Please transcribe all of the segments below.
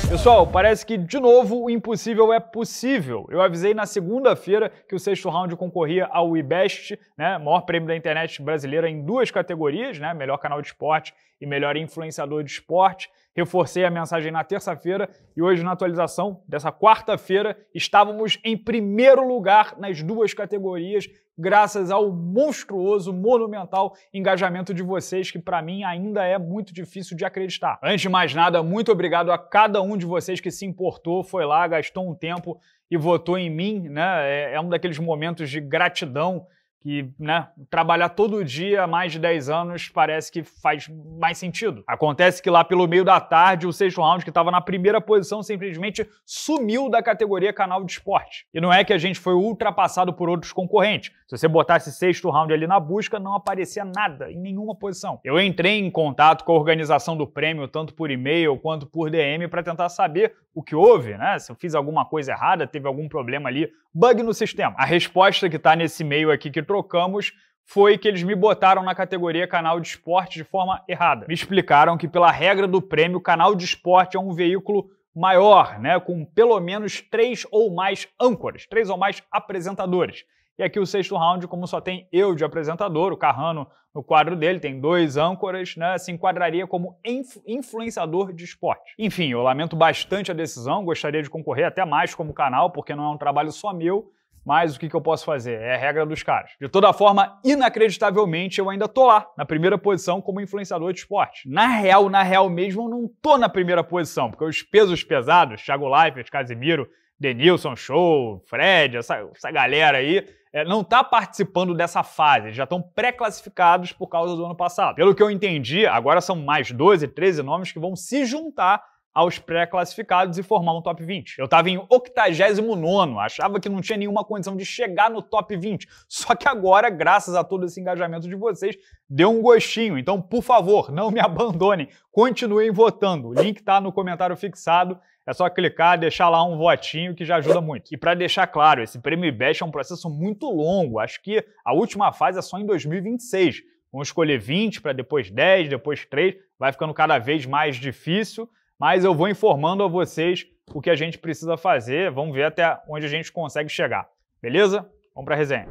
Pessoal, parece que, de novo, o impossível é possível. Eu avisei na segunda-feira que o sexto round concorria ao WeBest, né, maior prêmio da internet brasileira em duas categorias, né, melhor canal de esporte e melhor influenciador de esporte. Reforcei a mensagem na terça-feira e hoje, na atualização dessa quarta-feira, estávamos em primeiro lugar nas duas categorias, graças ao monstruoso, monumental engajamento de vocês, que para mim ainda é muito difícil de acreditar. Antes de mais nada, muito obrigado a cada um de vocês que se importou, foi lá, gastou um tempo e votou em mim, né? É um daqueles momentos de gratidão que, né, trabalhar todo dia há mais de 10 anos parece que faz mais sentido. Acontece que lá pelo meio da tarde, o sexto round, que estava na primeira posição, simplesmente sumiu da categoria canal de esporte. E não é que a gente foi ultrapassado por outros concorrentes. Se você botasse sexto round ali na busca, não aparecia nada, em nenhuma posição. Eu entrei em contato com a organização do prêmio, tanto por e-mail quanto por DM, para tentar saber o que houve, né? Se eu fiz alguma coisa errada, teve algum problema ali, bug no sistema. A resposta que está nesse e-mail aqui que trocamos foi que eles me botaram na categoria canal de esporte de forma errada. Me explicaram que, pela regra do prêmio, o canal de esporte é um veículo maior, né, com pelo menos 3 ou mais âncoras, 3 ou mais apresentadores. E aqui o sexto round, como só tem eu de apresentador, o Carrano no quadro dele tem 2 âncoras, né, se enquadraria como influenciador de esporte. Enfim, eu lamento bastante a decisão, gostaria de concorrer até mais como canal, porque não é um trabalho só meu, mas o que eu posso fazer? É a regra dos caras. De toda forma, inacreditavelmente, eu ainda tô lá, na primeira posição como influenciador de esporte. Na real mesmo, eu não tô na primeira posição, porque os pesos pesados, Thiago Leifert, Casimiro, Denilson Show, Fred, essa galera aí, não tá participando dessa fase, já estão pré-classificados por causa do ano passado. Pelo que eu entendi, agora são mais 12, 13 nomes que vão se juntar aos pré-classificados e formar um top 20. Eu tava em 89º, achava que não tinha nenhuma condição de chegar no top 20. Só que agora, graças a todo esse engajamento de vocês, deu um gostinho. Então, por favor, não me abandonem, continuem votando. O link tá no comentário fixado. É só clicar, deixar lá um votinho que já ajuda muito. E para deixar claro, esse prêmio WeBest é um processo muito longo. Acho que a última fase é só em 2026. Vamos escolher 20 para depois 10, depois 3. Vai ficando cada vez mais difícil. Mas eu vou informando a vocês o que a gente precisa fazer. Vamos ver até onde a gente consegue chegar. Beleza? Vamos para a resenha.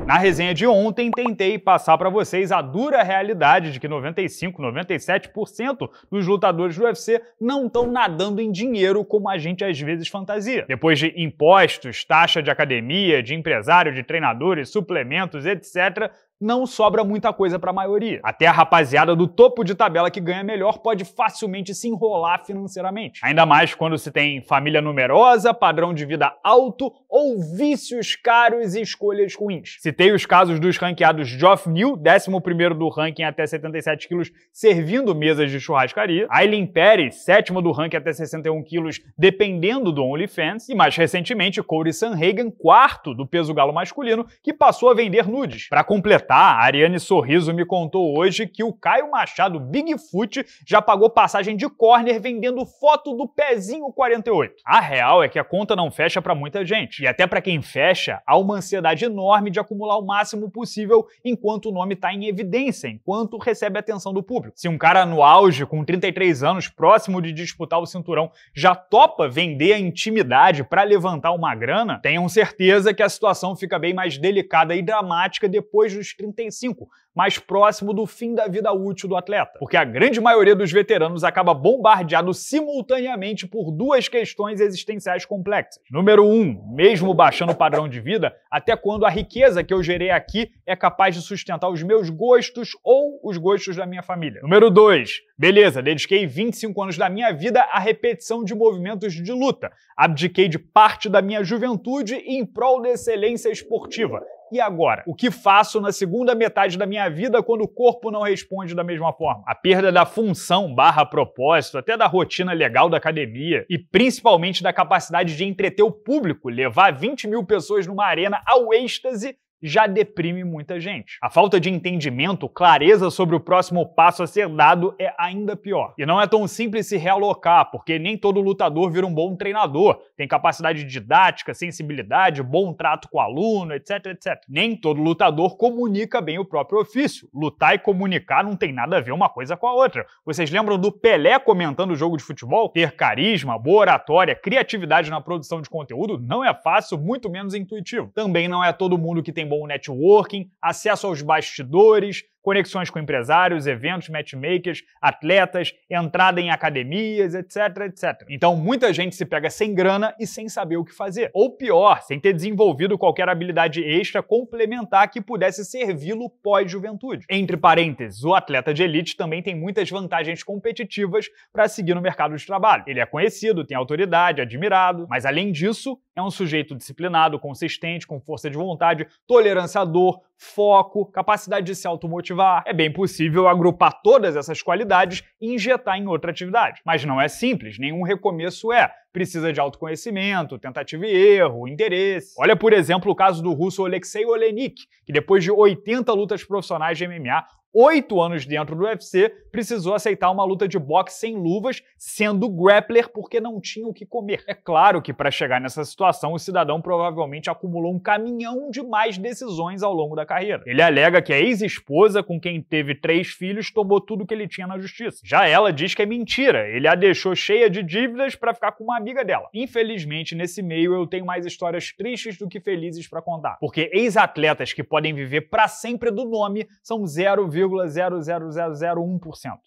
Na resenha de ontem, tentei passar para vocês a dura realidade de que 95, 97% dos lutadores do UFC não estão nadando em dinheiro como a gente às vezes fantasia. Depois de impostos, taxa de academia, de empresário, de treinadores, suplementos, etc., não sobra muita coisa para a maioria. Até a rapaziada do topo de tabela que ganha melhor pode facilmente se enrolar financeiramente. Ainda mais quando se tem família numerosa, padrão de vida alto ou vícios caros e escolhas ruins. Citei os casos dos ranqueados Geoff Neal, 11º do ranking até 77 quilos, servindo mesas de churrascaria. Ailin Pérez, 7º do ranking até 61 quilos, dependendo do OnlyFans. E mais recentemente, Cory Sandhagen, 4º do peso galo masculino, que passou a vender nudes. Para completar, a Ariane Sorriso me contou hoje que o Caio Machado Bigfoot já pagou passagem de corner vendendo foto do pezinho 48. A real é que a conta não fecha para muita gente. E até para quem fecha, há uma ansiedade enorme de acumular o máximo possível enquanto o nome está em evidência, enquanto recebe a atenção do público. Se um cara no auge, com 33 anos, próximo de disputar o cinturão, já topa vender a intimidade para levantar uma grana, tenham certeza que a situação fica bem mais delicada e dramática depois dos 35, mais próximo do fim da vida útil do atleta. Porque a grande maioria dos veteranos acaba bombardeado simultaneamente por duas questões existenciais complexas. Número 1, mesmo baixando o padrão de vida, até quando a riqueza que eu gerei aqui é capaz de sustentar os meus gostos ou os gostos da minha família. Número 2, beleza, dediquei 25 anos da minha vida à repetição de movimentos de luta. Abdiquei de parte da minha juventude em prol da excelência esportiva. E agora? O que faço na segunda metade da minha vida quando o corpo não responde da mesma forma? A perda da função / propósito, até da rotina legal da academia e principalmente da capacidade de entreter o público, levar 20 mil pessoas numa arena ao êxtase, já deprime muita gente. A falta de entendimento, clareza sobre o próximo passo a ser dado é ainda pior. E não é tão simples se realocar, porque nem todo lutador vira um bom treinador, tem capacidade didática, sensibilidade, bom trato com o aluno, etc, etc. Nem todo lutador comunica bem o próprio ofício. Lutar e comunicar não tem nada a ver uma coisa com a outra. Vocês lembram do Pelé comentando o jogo de futebol? Ter carisma, boa oratória, criatividade na produção de conteúdo não é fácil, muito menos intuitivo. Também não é todo mundo que tem bom networking, acesso aos bastidores, conexões com empresários, eventos, matchmakers, atletas, entrada em academias, etc, etc. Então muita gente se pega sem grana e sem saber o que fazer. Ou pior, sem ter desenvolvido qualquer habilidade extra complementar que pudesse servi-lo pós-juventude. Entre parênteses, o atleta de elite também tem muitas vantagens competitivas para seguir no mercado de trabalho. Ele é conhecido, tem autoridade, admirado, mas além disso, é um sujeito disciplinado, consistente, com força de vontade, tolerância à dor, foco, capacidade de se automotivar. É bem possível agrupar todas essas qualidades e injetar em outra atividade. Mas não é simples, nenhum recomeço é. Precisa de autoconhecimento, tentativa e erro, interesse. Olha, por exemplo, o caso do russo Alexei Oleinik, que depois de 80 lutas profissionais de MMA, 8 anos dentro do UFC, precisou aceitar uma luta de boxe sem luvas, sendo grappler porque não tinha o que comer. É claro que para chegar nessa situação, o cidadão provavelmente acumulou um caminhão de más decisões ao longo da carreira. Ele alega que a ex-esposa, com quem teve 3 filhos, tomou tudo que ele tinha na justiça. Já ela diz que é mentira, ele a deixou cheia de dívidas para ficar com uma amiga dela. Infelizmente, nesse meio eu tenho mais histórias tristes do que felizes para contar, porque ex-atletas que podem viver para sempre do nome são 0,00001%.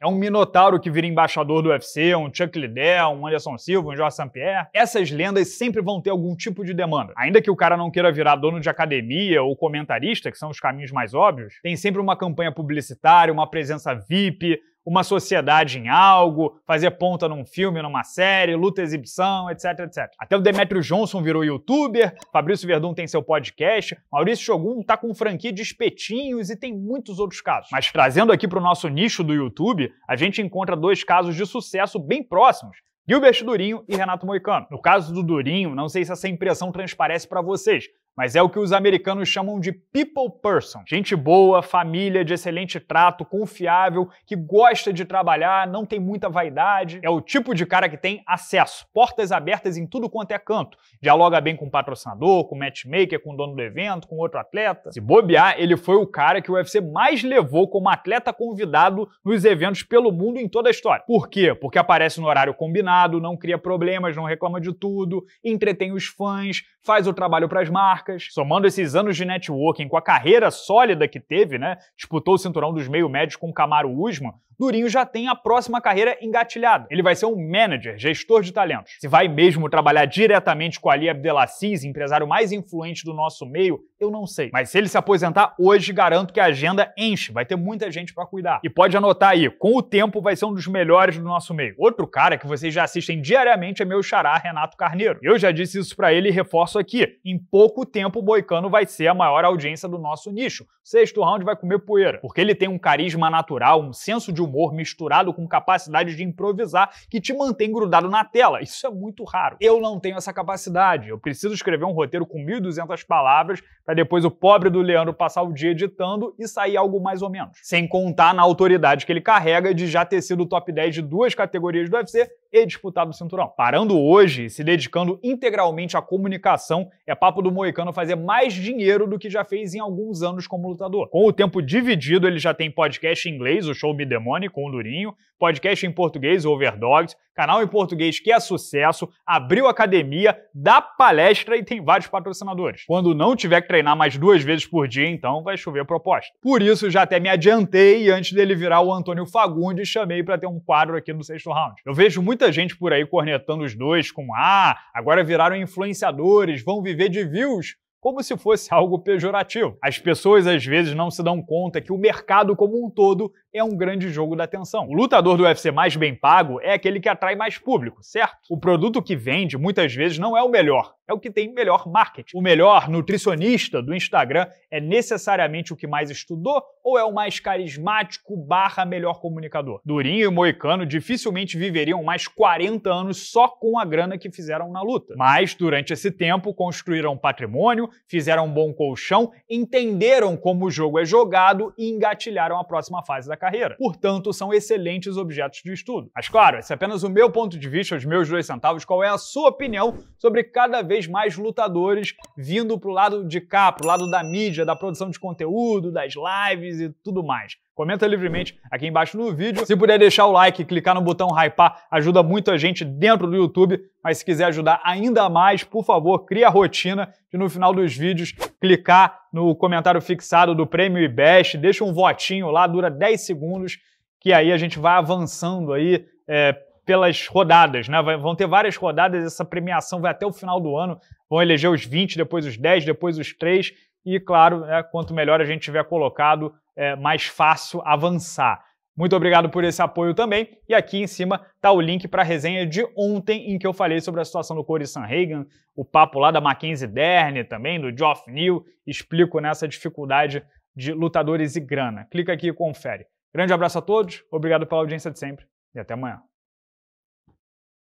É um minotauro que vira embaixador do UFC, um Chuck Liddell, um Anderson Silva, um Georges St-Pierre. Essas lendas sempre vão ter algum tipo de demanda. Ainda que o cara não queira virar dono de academia ou comentarista, que são os caminhos mais óbvios, tem sempre uma campanha publicitária, uma presença VIP, uma sociedade em algo, fazer ponta num filme, numa série, luta, exibição, etc, etc. Até o Demetrio Johnson virou youtuber, Fabrício Verdun tem seu podcast, Maurício Shogun tá com franquia de espetinhos e tem muitos outros casos. Mas trazendo aqui para o nosso nicho do YouTube, a gente encontra 2 casos de sucesso bem próximos, Gilbert Durinho e Renato Moicano. No caso do Durinho, não sei se essa impressão transparece para vocês, mas é o que os americanos chamam de people person. Gente boa, família, de excelente trato, confiável, que gosta de trabalhar, não tem muita vaidade. É o tipo de cara que tem acesso, portas abertas em tudo quanto é canto. Dialoga bem com o patrocinador, com o matchmaker, com o dono do evento, com outro atleta. Se bobear, ele foi o cara que o UFC mais levou como atleta convidado nos eventos pelo mundo em toda a história. Por quê? Porque aparece no horário combinado, não cria problemas, não reclama de tudo, entretém os fãs, faz o trabalho para as marcas. Somando esses anos de networking com a carreira sólida que teve, né? Disputou o cinturão dos meio-médios com o Kamaru Usman, Durinho já tem a próxima carreira engatilhada. Ele vai ser um manager, gestor de talentos. Se vai mesmo trabalhar diretamente com Ali Abdelaziz, empresário mais influente do nosso meio, eu não sei. Mas se ele se aposentar hoje, garanto que a agenda enche, vai ter muita gente para cuidar. E pode anotar aí, com o tempo vai ser um dos melhores do nosso meio. Outro cara que vocês já assistem diariamente é meu xará, Renato Carneiro. Eu já disse isso para ele e reforço aqui. Em pouco tempo o Moicano vai ser a maior audiência do nosso nicho. O 6º round vai comer poeira, porque ele tem um carisma natural, um senso de humor misturado com capacidade de improvisar que te mantém grudado na tela. Isso é muito raro. Eu não tenho essa capacidade. Eu preciso escrever um roteiro com 1.200 palavras para depois o pobre do Leandro passar o dia editando e sair algo mais ou menos. Sem contar na autoridade que ele carrega de já ter sido top 10 de 2 categorias do UFC e disputado o cinturão. Parando hoje e se dedicando integralmente à comunicação, é papo do Moicano fazer mais dinheiro do que já fez em alguns anos como lutador. Com o tempo dividido, ele já tem podcast em inglês, o Show Me The Money, com o Durinho, podcast em português, o Overdogs, canal em português que é sucesso, abriu academia, dá palestra e tem vários patrocinadores. Quando não tiver que treinar mais 2 vezes por dia, então vai chover proposta. Por isso, já até me adiantei e antes dele virar o Antônio Fagundes, chamei para ter um quadro aqui no 6º round. Eu vejo muita gente por aí cornetando os dois com agora viraram influenciadores, vão viver de views, como se fosse algo pejorativo. As pessoas às vezes não se dão conta que o mercado como um todo é um grande jogo da atenção. O lutador do UFC mais bem pago é aquele que atrai mais público, certo? O produto que vende muitas vezes não é o melhor, é o que tem melhor marketing. O melhor nutricionista do Instagram é necessariamente o que mais estudou ou é o mais carismático / melhor comunicador? Durinho e Moicano dificilmente viveriam mais 40 anos só com a grana que fizeram na luta. Mas, durante esse tempo, construíram patrimônio, fizeram um bom colchão, entenderam como o jogo é jogado e engatilharam a próxima fase da carreira. Portanto, são excelentes objetos de estudo. Mas, claro, esse é apenas o meu ponto de vista, os meus 2 centavos. Qual é a sua opinião sobre cada vez mais lutadores vindo pro lado de cá, pro lado da mídia, da produção de conteúdo, das lives e tudo mais? Comenta livremente aqui embaixo no vídeo. Se puder deixar o like e clicar no botão hypar, ajuda muito a gente dentro do YouTube. Mas se quiser ajudar ainda mais, por favor, cria a rotina de no final dos vídeos clicar no comentário fixado do Prêmio IBEST, deixa um votinho lá, dura 10 segundos, que aí a gente vai avançando aí pelas rodadas, né? Vão ter várias rodadas, essa premiação vai até o final do ano, vão eleger os 20, depois os 10, depois os 3, e claro, quanto melhor a gente tiver colocado, mais fácil avançar. Muito obrigado por esse apoio também, e aqui em cima está o link para a resenha de ontem, em que eu falei sobre a situação do Cory Sandhagen, o papo lá da Mackenzie Dern também, do Geoff Neal, explico nessa dificuldade de lutadores e grana. Clica aqui e confere. Grande abraço a todos, obrigado pela audiência de sempre, e até amanhã.